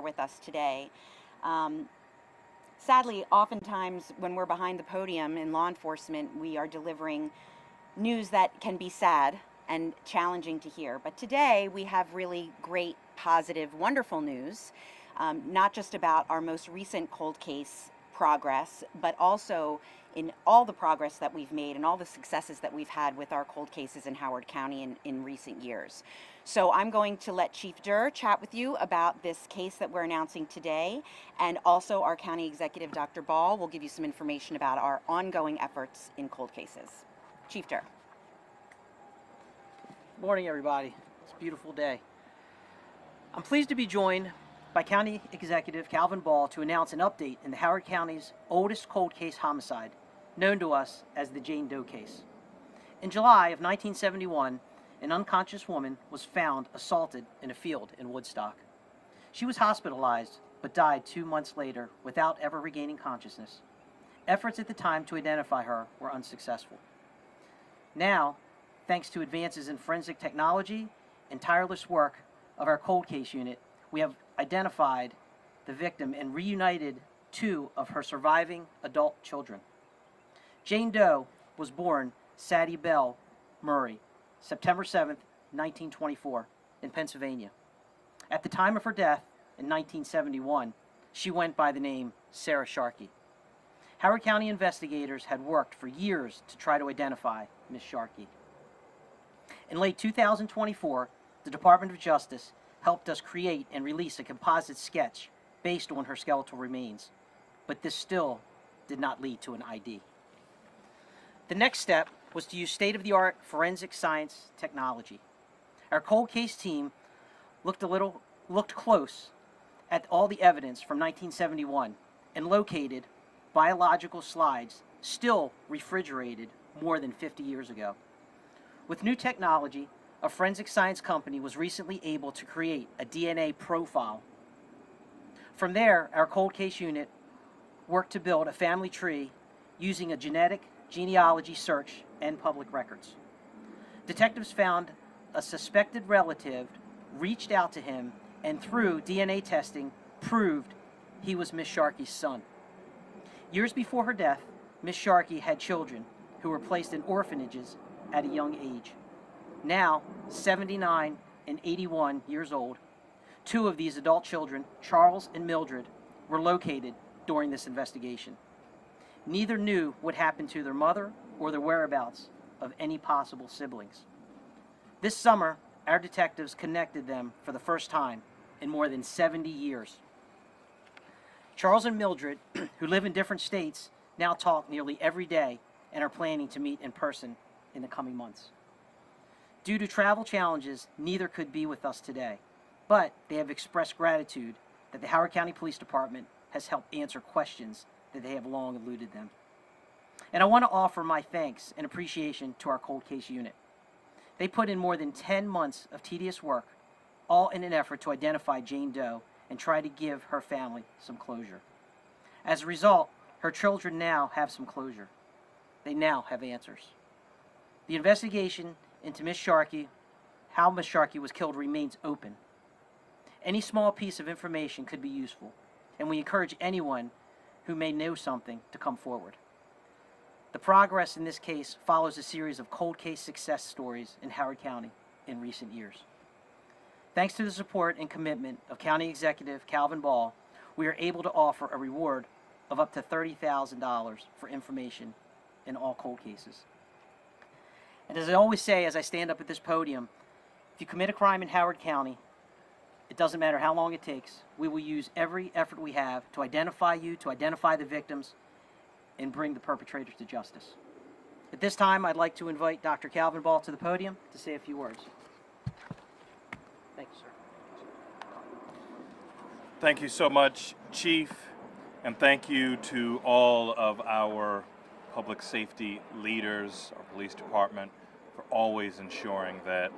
with us today. Sadly, oftentimes when we're behind the podium in law enforcement, we are delivering news that can be sad and challenging to hear. But today we have really great, positive, wonderful news, not just about our most recent cold case progress, but also in all the progress that we've made and all the successes that we've had with our cold cases in Howard County in recent years. So I'm going to let Chief Durr chat with you about this case that we're announcing today, and also our County Executive, Dr. Ball, will give you some information about our ongoing efforts in cold cases. Chief Durr. Good morning, everybody. It's a beautiful day. I'm pleased to be joined by County Executive Calvin Ball to announce an update in the Howard County's oldest cold case homicide, known to us as the Jane Doe case. In July of 1971, an unconscious woman was found assaulted in a field in Woodstock. She was hospitalized but died 2 months later without ever regaining consciousness. Efforts at the time to identify her were unsuccessful. Now, thanks to advances in forensic technology and tireless work of our cold case unit, we have identified the victim and reunited 2 of her surviving adult children. Jane Doe was born Sadie Bell Murray, September 7th, 1924, in Pennsylvania. At the time of her death in 1971, she went by the name Sarah Sharkey. Howard County investigators had worked for years to try to identify Miss Sharkey. In late 2024, the Department of Justice helped us create and release a composite sketch based on her skeletal remains, but this still did not lead to an ID. The next step was to use state-of-the-art forensic science technology. Our cold case team looked close at all the evidence from 1971 and located biological slides still refrigerated more than 50 years ago. With new technology, a forensic science company was recently able to create a DNA profile. From there, our cold case unit worked to build a family tree using a genetic genealogy search and public records. Detectives found a suspected relative, reached out to him, and through DNA testing proved he was Miss Sharkey's son. Years before her death, Miss Sharkey had children who were placed in orphanages at a young age. Now, 79 and 81 years old, 2 of these adult children, Charles and Mildred, were located during this investigation. Neither knew what happened to their mother or the whereabouts of any possible siblings. This summer, our detectives connected them for the first time in more than 70 years. Charles and Mildred, who live in different states, now talk nearly every day and are planning to meet in person in the coming months. Due to travel challenges, neither could be with us today, but they have expressed gratitude that the Howard County Police Department has helped answer questions that they have long eluded them. And I want to offer my thanks and appreciation to our cold case unit. They put in more than 10 months of tedious work, all in an effort to identify Jane Doe and try to give her family some closure. As a result, her children now have some closure. They now have answers. The investigation into Miss Sharkey, how Miss Sharkey was killed, remains open. Any small piece of information could be useful, and we encourage anyone who may know something to come forward. The progress in this case follows a series of cold case success stories in Howard County in recent years. Thanks to the support and commitment of County Executive Calvin Ball, we are able to offer a reward of up to $30,000 for information in all cold cases. And as I always say as I stand up at this podium, if you commit a crime in Howard County, it doesn't matter how long it takes, we will use every effort we have to identify you, to identify the victims, and bring the perpetrators to justice. At this time, I'd like to invite Dr. Calvin Ball to the podium to say a few words. Thank you, sir. Thank you so much, Chief, and thank you to all of our public safety leaders, our police department, for always ensuring that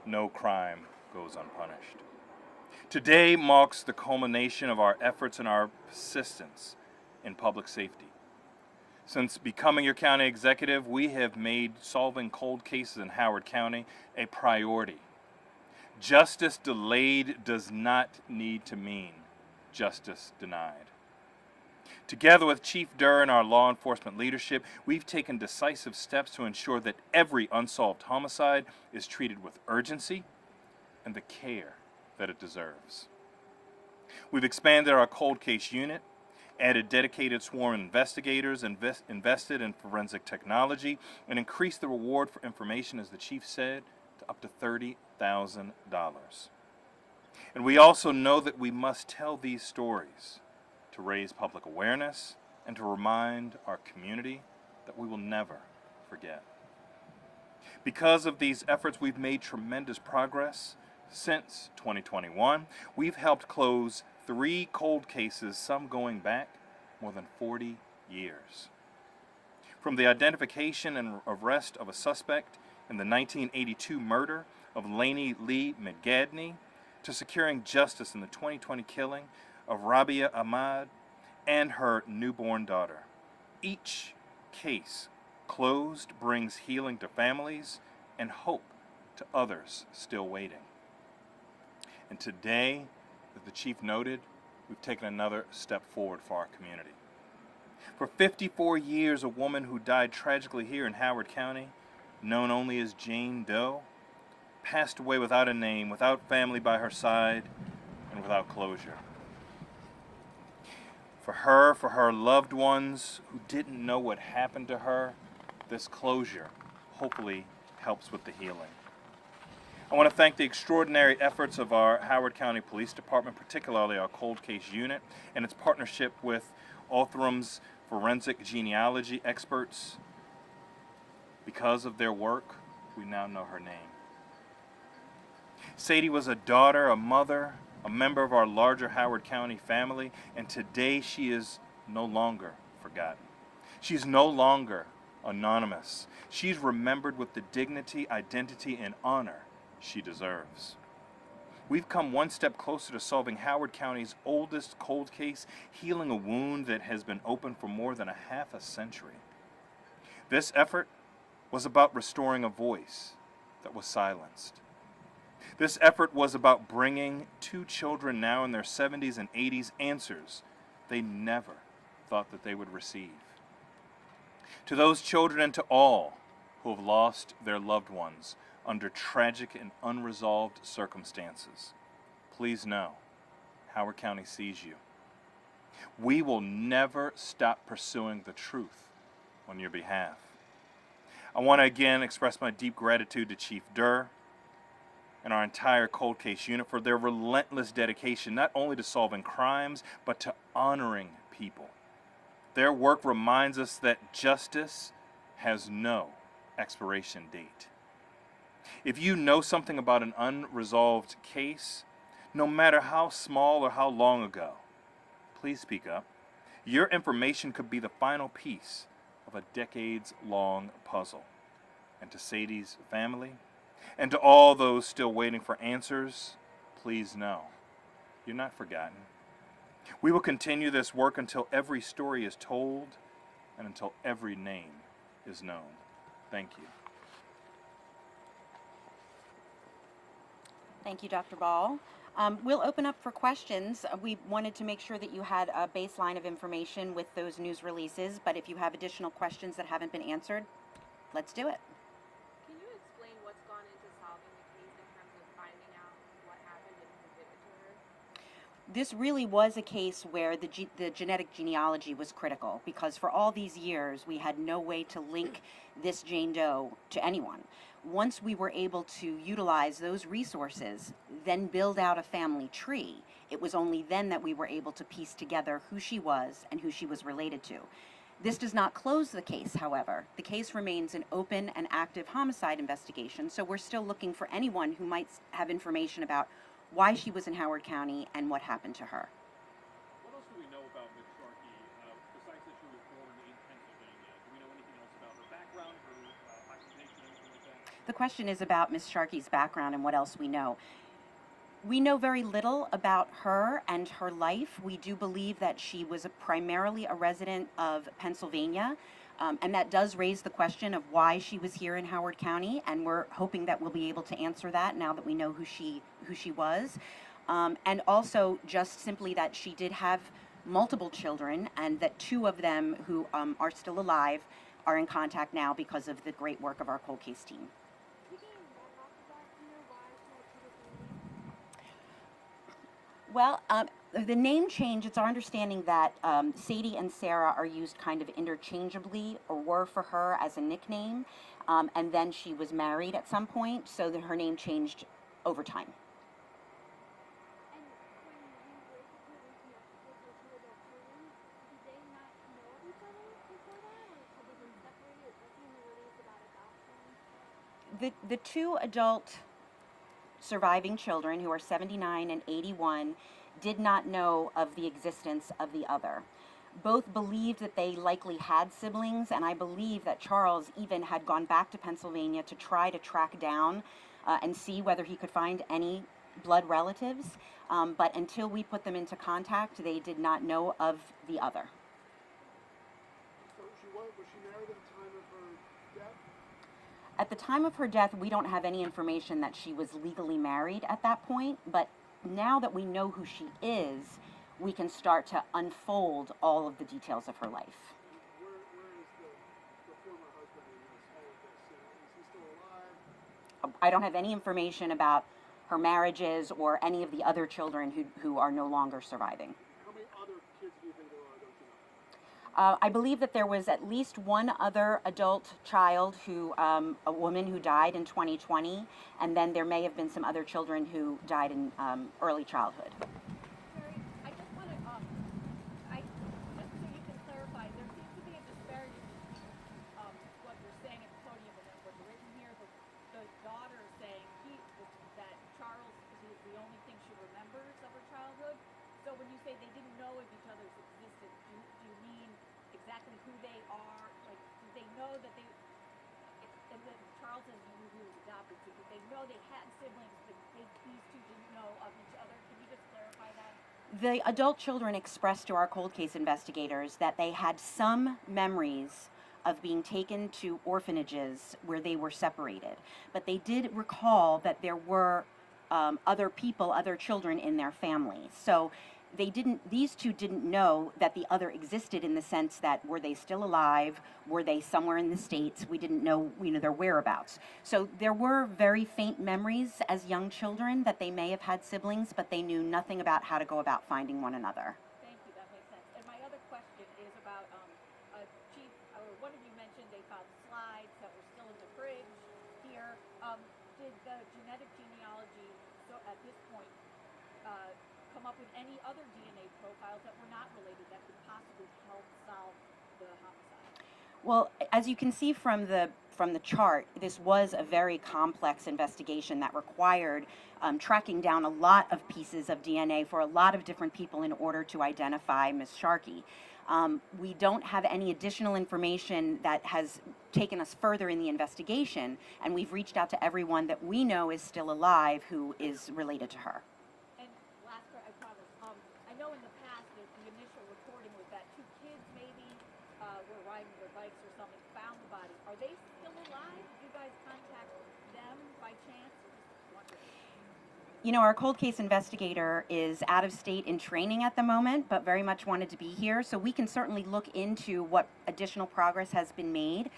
no crime goes unpunished. Today marks the culmination of our efforts and our persistence in public safety. Since becoming your county executive, we have made solving cold cases in Howard County a priority. Justice delayed does not need to mean justice denied. Together with Chief Durr and our law enforcement leadership, we've taken decisive steps to ensure that every unsolved homicide is treated with urgency and the care that it deserves. We've expanded our cold case unit, added dedicated sworn investigators, invested in forensic technology, and increased the reward for information, as the chief said, to up to $30,000. And we also know that we must tell these stories to raise public awareness and to remind our community that we will never forget. Because of these efforts, we've made tremendous progress. Since 2021, we've helped close 3 cold cases, some going back more than 40 years. From the identification and arrest of a suspect in the 1982 murder of Lainey Lee McGadney, to securing justice in the 2020 killing of Rabia Ahmad and her newborn daughter. Each case closed brings healing to families and hope to others still waiting. And today, as the chief noted, we've taken another step forward for our community. For 54 years, a woman who died tragically here in Howard County, known only as Jane Doe, passed away without a name, without family by her side, and without closure. For her loved ones who didn't know what happened to her, this closure hopefully helps with the healing. I want to thank the extraordinary efforts of our Howard County Police Department, particularly our cold case unit, and its partnership with Othram's forensic genealogy experts. Because of their work, we now know her name. Sadie was a daughter, a mother, a member of our larger Howard County family, and today she is no longer forgotten. She's no longer anonymous. She's remembered with the dignity, identity, and honor she deserves. We've come one step closer to solving Howard County's oldest cold case, healing a wound that has been open for more than a half a century. This effort was about restoring a voice that was silenced. This effort was about bringing 2 children now in their 70s and 80s answers they never thought that they would receive. To those children and to all who have lost their loved ones under tragic and unresolved circumstances, please know Howard County sees you. We will never stop pursuing the truth on your behalf. I want to again express my deep gratitude to Chief Durr and our entire cold case unit for their relentless dedication, not only to solving crimes, but to honoring people. Their work reminds us that justice has no expiration date. If you know something about an unresolved case, no matter how small or how long ago, please speak up. Your information could be the final piece of a decades-long puzzle. And to Sadie's family, and to all those still waiting for answers, please know, you're not forgotten. We will continue this work until every story is told and until every name is known. Thank you. Thank you, Dr. Ball. We'll open up for questions. We wanted to make sure that you had a baseline of information with those news releases, but if you have additional questions that haven't been answered, let's do it. Can you explain what's gone into solving the case in terms of finding out what happened and who did it to her? This really was a case where the genetic genealogy was critical, because for all these years we had no way to link this Jane Doe to anyone. Once we were able to utilize those resources, then build out a family tree, it was only then that we were able to piece together who she was and who she was related to. This does not close the case, however. The case remains an open and active homicide investigation, so we're still looking for anyone who might have information about why she was in Howard County and what happened to her. What else do we know about Ms. Sharkey, besides that she was born in Pennsylvania? Do we know anything else about her background, her occupation, anything like that? The question is about Ms. Sharkey's background and what else we know. We know very little about her and her life. We do believe that she was primarily a resident of Pennsylvania, and that does raise the question of why she was here in Howard County, and we're hoping that we'll be able to answer that now that we know who she was. and also just simply that she did have multiple children, and that 2 of them who are still alive are in contact now because of the great work of our cold case team. Well, the name change, it's our understanding that Sadie and Sarah are used kind of interchangeably, or were for her as a nickname, and then she was married at some point, so that her name changed over time. The 2 adult surviving children, who are 79 and 81, did not know of the existence of the other. Both believed that they likely had siblings, and I believe that Charles even had gone back to Pennsylvania to try to track down and see whether he could find any blood relatives, but until we put them into contact, they did not know of the other. So was she married at the time of her death? At the time of her death, we don't have any information that she was legally married at that point, but now that we know who she is, we can start to unfold all of the details of her life. Where is the former husband in all of this? Is he still alive? I don't have any information about her marriages or any of the other children who are no longer surviving. How many other kids do you think there are, don't you know? I believe that there was at least 1 other adult child who, a woman who died in 2020, and then there may have been some other children who died in early childhood. Terry, I just want to, just so you can clarify, there seems to be a disparity between what you're saying at the podium and then what's written here. The daughter is saying that Charles is the only thing she remembers of her childhood. So when you say they didn't know of each other's existence, do you mean exactly who they are? Like, did they know that they, and then Charles is who was adopted to, did they know they had siblings, but these 2 didn't know of each other? Can you just clarify that? The adult children expressed to our cold case investigators that they had some memories of being taken to orphanages where they were separated, but they did recall that there were other people, other children in their family. So these 2 didn't know that the other existed, in the sense that, were they still alive? Were they somewhere in the States? We didn't know, their whereabouts. So there were very faint memories as young children that they may have had siblings, but they knew nothing about how to go about finding one another. Thank you, that makes sense. And my other question is about, Chief, one of you mentioned they found slides that were still in the fridge here. Did the genetic genealogy, so at this point, come up with any other DNA profiles that were not related that could possibly help solve the homicide? Well, as you can see from the chart, this was a very complex investigation that required tracking down a lot of pieces of DNA for a lot of different people in order to identify Ms. Sharkey. We don't have any additional information that has taken us further in the investigation, and we've reached out to everyone that we know is still alive who is related to her. And last part, I promise. I know in the past that the initial reporting was that 2 kids maybe were riding their bikes or something, found the body. Are they still alive? Did you guys contact them by chance? Or just wondering? Our cold case investigator is out of state in training at the moment, but very much wanted to be here, so we can certainly look into what additional progress has been made.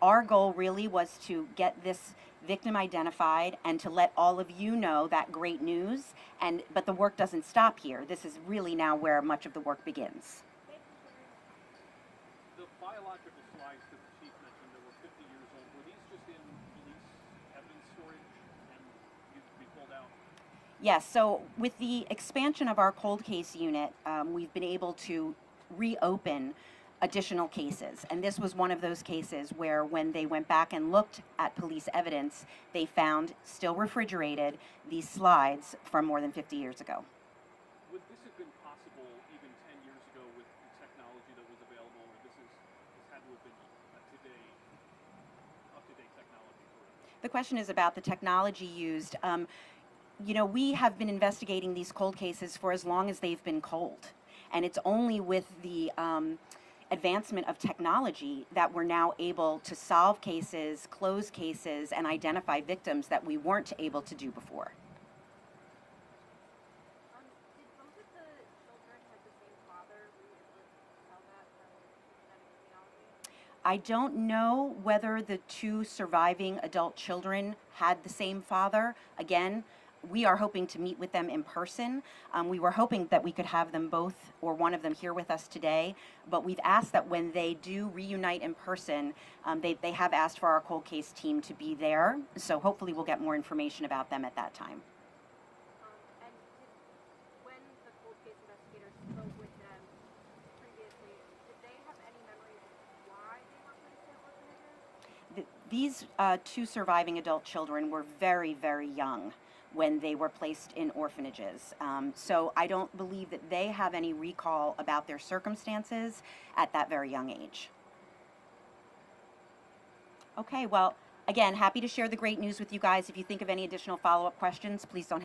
Our goal really was to get this victim identified and to let all of you know that great news, but the work doesn't stop here. This is really now where much of the work begins. The biological slides that the chief mentioned that were 50 years old, were these just in police evidence storage and used to be pulled out? Yes, so with the expansion of our cold case unit, we've been able to reopen additional cases. And this was one of those cases where, when they went back and looked at police evidence, they found, still refrigerated, these slides from more than 50 years ago. Would this have been possible even 10 years ago with the technology that was available, or this had to have been up-to-date technology for it? The question is about the technology used. We have been investigating these cold cases for as long as they've been cold. And it's only with the advancement of technology that we're now able to solve cases, close cases, and identify victims that we weren't able to do before. I don't know whether the two surviving adult children had the same father. Again, we are hoping to meet with them in person. We were hoping that we could have them both or one of them here with us today, but we've asked that when they do reunite in person, they have asked for our cold case team to be there. So hopefully we'll get more information about them at that time. And when the cold case investigators spoke with them previously, did they have any memories of why they were placed in orphanages? These two surviving adult children were very, very young when they were placed in orphanages. So I don't believe that they have any recall about their circumstances at that very young age. Okay, well, again, happy to share the great news with you guys. If you think of any additional follow-up questions, please don't